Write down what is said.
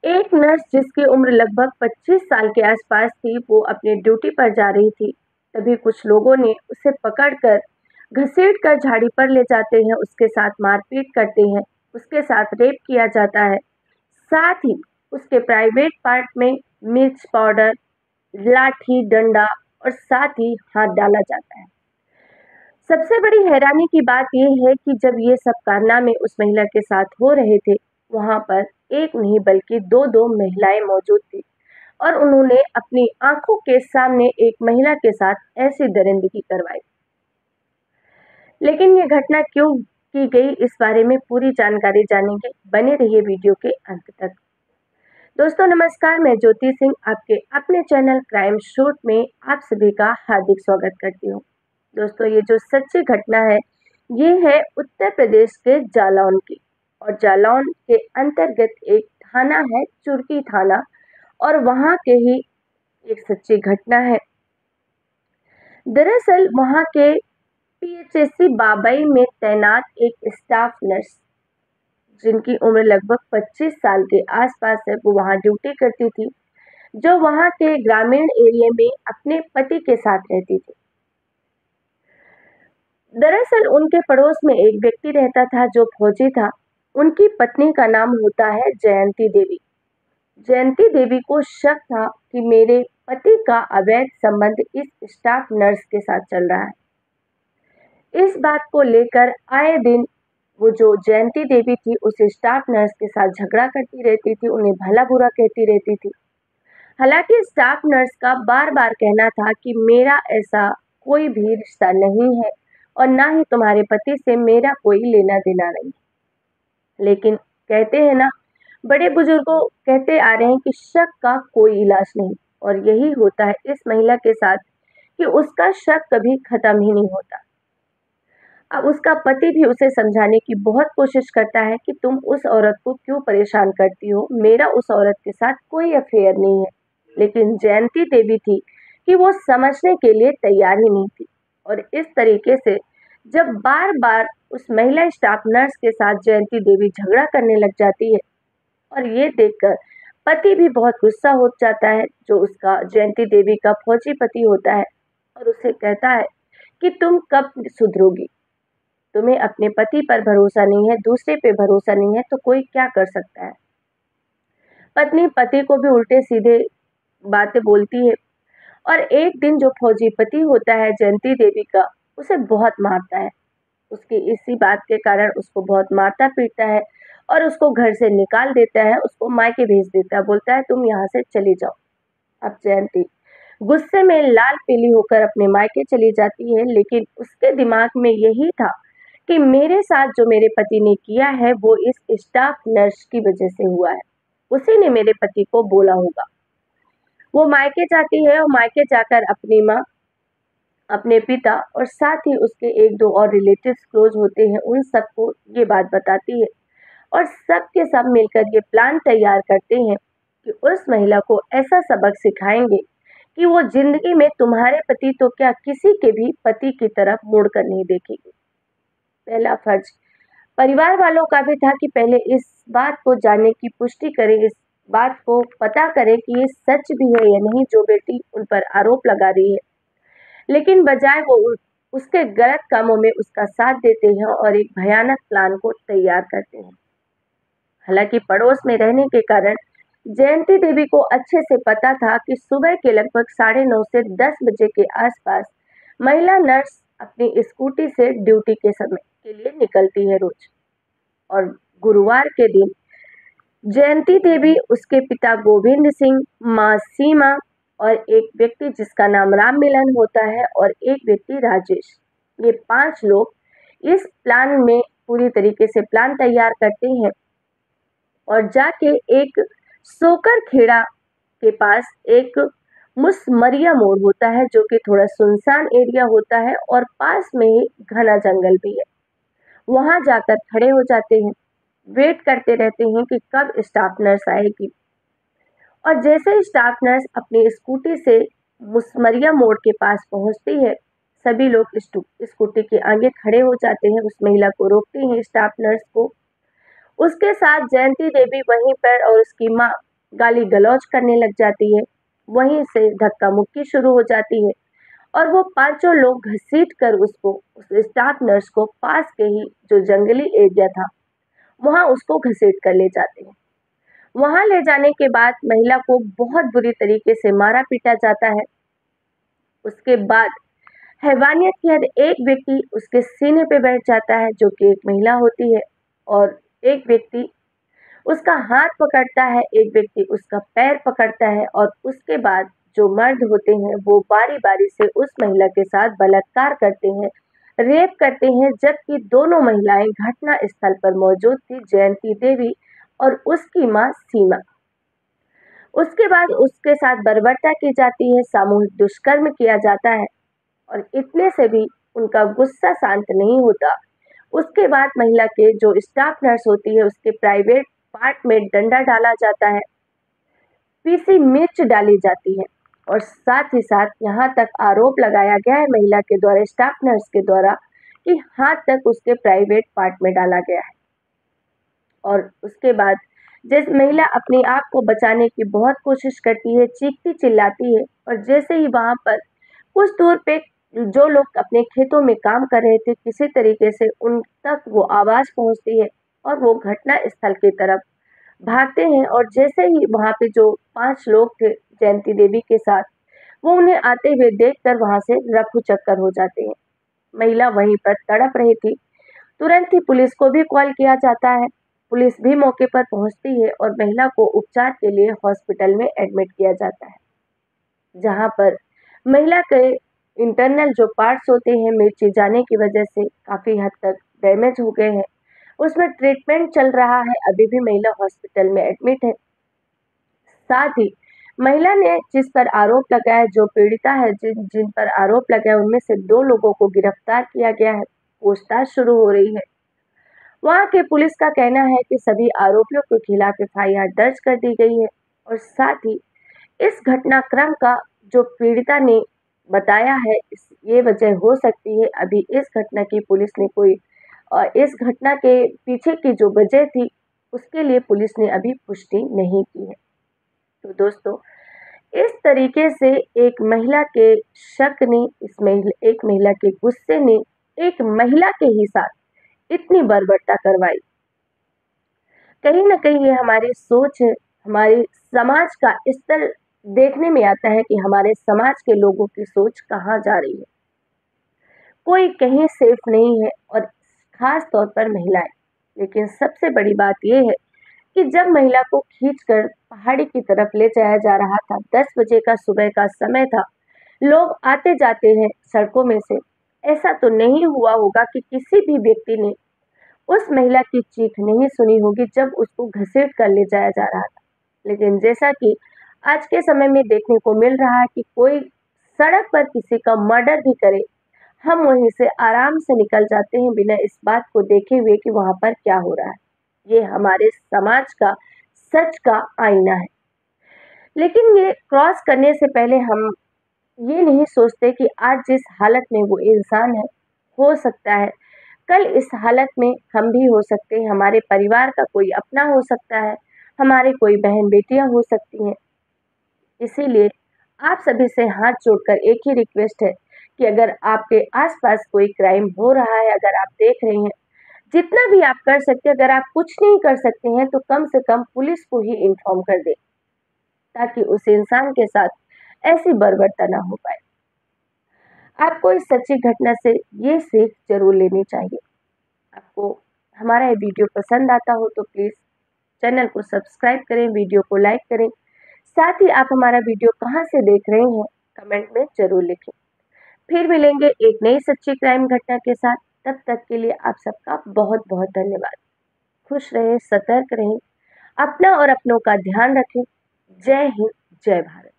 एक नर्स जिसकी उम्र लगभग 25 साल के आसपास थी, वो अपनी ड्यूटी पर जा रही थी। तभी कुछ लोगों ने उसे पकड़कर घसीटकर झाड़ी पर ले जाते हैं, उसके साथ मारपीट करते हैं, उसके साथ रेप किया जाता है। साथ ही उसके प्राइवेट पार्ट में मिर्च पाउडर, लाठी, डंडा और साथ ही हाथ डाला जाता है। सबसे बड़ी हैरानी की बात यह है कि जब ये सब कारनामे उस महिला के साथ हो रहे थे, वहां पर एक नहीं बल्कि दो दो महिलाएं मौजूद थी और उन्होंने अपनी आंखों के सामने एक महिला के साथ ऐसी दरिंदगी करवाई। लेकिन ये घटना क्यों की गई, इस बारे में पूरी जानकारी जानेंगे। बने रहिए वीडियो के अंत तक। दोस्तों नमस्कार, मैं ज्योति सिंह आपके अपने चैनल क्राइम शूट में आप सभी का हार्दिक स्वागत करती हूँ। दोस्तों ये जो सच्ची घटना है, ये है उत्तर प्रदेश के जालौन की। और जालौन के अंतर्गत एक थाना है, चुरकी थाना, और वहाँ के ही एक सच्ची घटना है। दरअसल वहाँ के पीएचसी बाबई में तैनात एक स्टाफ नर्स, जिनकी उम्र लगभग 25 साल के आसपास है, वो वहाँ ड्यूटी करती थी, जो वहाँ के ग्रामीण एरिया में अपने पति के साथ रहती थी। दरअसल उनके पड़ोस में एक व्यक्ति रहता था जो फौजी था। उनकी पत्नी का नाम होता है जयंती देवी। जयंती देवी को शक था कि मेरे पति का अवैध संबंध इस स्टाफ नर्स के साथ चल रहा है। इस बात को लेकर आए दिन वो जो जयंती देवी थी, उस स्टाफ नर्स के साथ झगड़ा करती रहती थी, उन्हें भला बुरा कहती रहती थी। हालांकि स्टाफ नर्स का बार बार कहना था कि मेरा ऐसा कोई भी रिश्ता नहीं है और ना ही तुम्हारे पति से मेरा कोई लेना देना नहीं। लेकिन कहते हैं ना, बड़े बुजुर्गों कहते आ रहे हैं कि शक का कोई इलाज नहीं, और यही होता है इस महिला के साथ कि उसका शक कभी खत्म ही नहीं होता। अब उसका पति भी उसे समझाने की बहुत कोशिश करता है कि तुम उस औरत को क्यों परेशान करती हो, मेरा उस औरत के साथ कोई अफेयर नहीं है। लेकिन जयंती देवी थी कि वो समझने के लिए तैयार ही नहीं थी। और इस तरीके से जब बार बार उस महिला स्टाफ नर्स के साथ जयंती देवी झगड़ा करने लग जाती है, और ये देखकर पति भी बहुत गुस्सा हो जाता है, जो उसका जयंती देवी का फौजी पति होता है, और उसे कहता है कि तुम कब सुधरोगी, तुम्हें अपने पति पर भरोसा नहीं है, दूसरे पे भरोसा नहीं है, तो कोई क्या कर सकता है। पत्नी पति को भी उल्टे सीधे बातें बोलती है, और एक दिन जो फौजी पति होता है जयंती देवी का, उसे बहुत मारता है। उसकी इसी बात के कारण उसको बहुत मारता पीटता है और उसको घर से निकाल देता है, उसको मायके भेज देता है, बोलता है तुम यहाँ से चली जाओ। अब जयंती गुस्से में लाल पीली होकर अपने मायके चली जाती है, लेकिन उसके दिमाग में यही था कि मेरे साथ जो मेरे पति ने किया है वो इस स्टाफ नर्स की वजह से हुआ है, उसी ने मेरे पति को बोला होगा। वो मायके जाती है और मायके जाकर अपनी माँ, अपने पिता और साथ ही उसके एक दो और रिलेटिव्स क्लोज होते हैं, उन सबको ये बात बताती है। और सब के सब मिलकर ये प्लान तैयार करते हैं कि उस महिला को ऐसा सबक सिखाएंगे कि वो जिंदगी में तुम्हारे पति तो क्या, किसी के भी पति की तरफ मुड़कर नहीं देखेगी। पहला फर्ज परिवार वालों का भी था कि पहले इस बात को जानने की पुष्टि करें, इस बात को पता करें कि ये सच भी है या नहीं जो बेटी उन पर आरोप लगा रही है। लेकिन बजाय वो उसके गलत कामों में उसका साथ देते हैं और एक भयानक प्लान को तैयार करते हैं। हालांकि पड़ोस में रहने के कारण जयंती देवी को अच्छे से पता था कि सुबह के लगभग 9:30 से 10 बजे के आसपास महिला नर्स अपनी स्कूटी से ड्यूटी के समय के लिए निकलती है रोज। और गुरुवार के दिन जयंती देवी, उसके पिता गोविंद सिंह, माँ सीमा और एक व्यक्ति जिसका नाम राम मिलन होता है और एक व्यक्ति राजेश, ये 5 लोग इस प्लान में पूरी तरीके से प्लान तैयार करते हैं और जाके एक सोकर खेड़ा के पास एक मुसमरिया मोड़ होता है, जो कि थोड़ा सुनसान एरिया होता है और पास में ही घना जंगल भी है। वहां जाकर खड़े हो जाते हैं, वेट करते रहते हैं कि कब स्टाफ नर्स आएगी। और जैसे ही स्टाफ नर्स अपनी स्कूटी से मुसमरिया मोड़ के पास पहुंचती है, सभी लोग स्कूटी के आगे खड़े हो जाते हैं, उस महिला को रोकते हैं, स्टाफ नर्स को। उसके साथ जयंती देवी वहीं पर और उसकी माँ गाली गलौज करने लग जाती है। वहीं से धक्का मुक्की शुरू हो जाती है और वो पांचों लोग घसीट कर उसको, उस स्टाफ नर्स को, पास के ही जो जंगली एरिया था वहां उसको घसीट कर ले जाते हैं। वहां ले जाने के बाद महिला को बहुत बुरी तरीके से मारा पीटा जाता है। उसके बाद हैवानियत की हद एक व्यक्ति उसके सीने पे बैठ जाता है जो कि एक महिला होती है, और एक व्यक्ति उसका हाथ पकड़ता है, एक व्यक्ति उसका पैर पकड़ता है, और उसके बाद जो मर्द होते हैं वो बारी बारी से उस महिला के साथ बलात्कार करते हैं, रेप करते हैं, जबकि दोनों महिलाएं घटना स्थल पर मौजूद थी, जयंती देवी और उसकी मां सीमा। उसके बाद उसके साथ बर्बरता की जाती है, सामूहिक दुष्कर्म किया जाता है, और इतने से भी उनका गुस्सा शांत नहीं होता। उसके बाद महिला के जो स्टाफ नर्स होती है उसके प्राइवेट पार्ट में डंडा डाला जाता है, पीसी मिर्च डाली जाती है, और साथ ही साथ यहाँ तक आरोप लगाया गया है महिला के द्वारा, स्टाफ नर्स के द्वारा, कि हाथ तक उसके प्राइवेट पार्ट में डाला गया है। और उसके बाद जिस महिला अपने आप को बचाने की बहुत कोशिश करती है, चीखती चिल्लाती है, और जैसे ही वहां पर कुछ दूर पे जो लोग अपने खेतों में काम कर रहे थे, किसी तरीके से उन तक वो आवाज पहुंचती है और वो घटना स्थल की तरफ भागते हैं, और जैसे ही वहां पे जो 5 लोग थे जयंती देवी के साथ, वो उन्हें आते हुए देखकर वहां से रफू चक्कर हो जाते हैं। महिला वहीं पर तड़प रही थी। तुरंत ही पुलिस को भी कॉल किया जाता है। पुलिस भी मौके पर पहुंचती है और महिला को उपचार के लिए हॉस्पिटल में एडमिट किया जाता है, जहां पर महिला के इंटरनल जो पार्ट्स होते हैं मिर्ची जाने की वजह से काफी हद तक डैमेज हो गए हैं। उसमें ट्रीटमेंट चल रहा है, अभी भी महिला हॉस्पिटल में एडमिट है। साथ ही महिला ने जिस पर आरोप लगाया, जो पीड़िता है, जिन जिन पर आरोप लगाया, उनमें से 2 लोगों को गिरफ्तार किया गया है। पूछताछ शुरू हो रही है। वहां के पुलिस का कहना है कि सभी आरोपियों के खिलाफ एफआईआर दर्ज कर दी गई है, और साथ ही इस घटनाक्रम का जो पीड़िता ने बताया है, ये वजह हो सकती है। अभी इस घटना की पुलिस ने कोई, इस घटना के पीछे की जो वजह थी उसके लिए पुलिस ने अभी पुष्टि नहीं की है। तो दोस्तों, इस तरीके से एक महिला के शक ने, एक महिला के गुस्से ने एक महिला के ही साथ इतनी बर्बरता करवाई। कहीं ना कहीं ये हमारी सोच है, हमारे समाज का स्तर देखने में आता है कि हमारे समाज के लोगों की सोच कहाँ जा रही है। कोई कहीं सेफ नहीं है, और खास तौर पर महिलाएं। लेकिन सबसे बड़ी बात यह है कि जब महिला को खींचकर पहाड़ी की तरफ ले जाया जा रहा था, 10 बजे का सुबह का समय था, लोग आते जाते हैं सड़कों में से, ऐसा तो नहीं हुआ होगा कि किसी भी व्यक्ति ने उस महिला की चीख नहीं सुनी होगी जब उसको घसीट कर ले जाया जा रहा था। लेकिन जैसा कि आज के समय में देखने को मिल रहा है कि कोई सड़क पर किसी का मर्डर भी करे, हम वहीं से आराम से निकल जाते हैं बिना इस बात को देखे हुए कि वहां पर क्या हो रहा है। ये हमारे समाज का सच का आईना है। लेकिन ये क्रॉस करने से पहले हम ये नहीं सोचते कि आज जिस हालत में वो इंसान है, हो सकता है कल इस हालत में हम भी हो सकते हैं, हमारे परिवार का कोई अपना हो सकता है, हमारे कोई बहन बेटियां हो सकती हैं। इसीलिए आप सभी से हाथ जोड़कर एक ही रिक्वेस्ट है कि अगर आपके आसपास कोई क्राइम हो रहा है, अगर आप देख रहे हैं, जितना भी आप कर सकते हैं, अगर आप कुछ नहीं कर सकते हैं तो कम से कम पुलिस को ही इन्फॉर्म कर दें, ताकि उस इंसान के साथ ऐसी बर्बरता ना हो पाए। आपको इस सच्ची घटना से ये सीख जरूर लेनी चाहिए। आपको हमारा ये वीडियो पसंद आता हो तो प्लीज़ चैनल को सब्सक्राइब करें, वीडियो को लाइक करें। साथ ही आप हमारा वीडियो कहाँ से देख रहे हैं कमेंट में ज़रूर लिखें। फिर मिलेंगे एक नई सच्ची क्राइम घटना के साथ। तब तक के लिए आप सबका बहुत बहुत धन्यवाद। खुश रहें, सतर्क रहें, अपना और अपनों का ध्यान रखें। जय हिंद, जय भारत।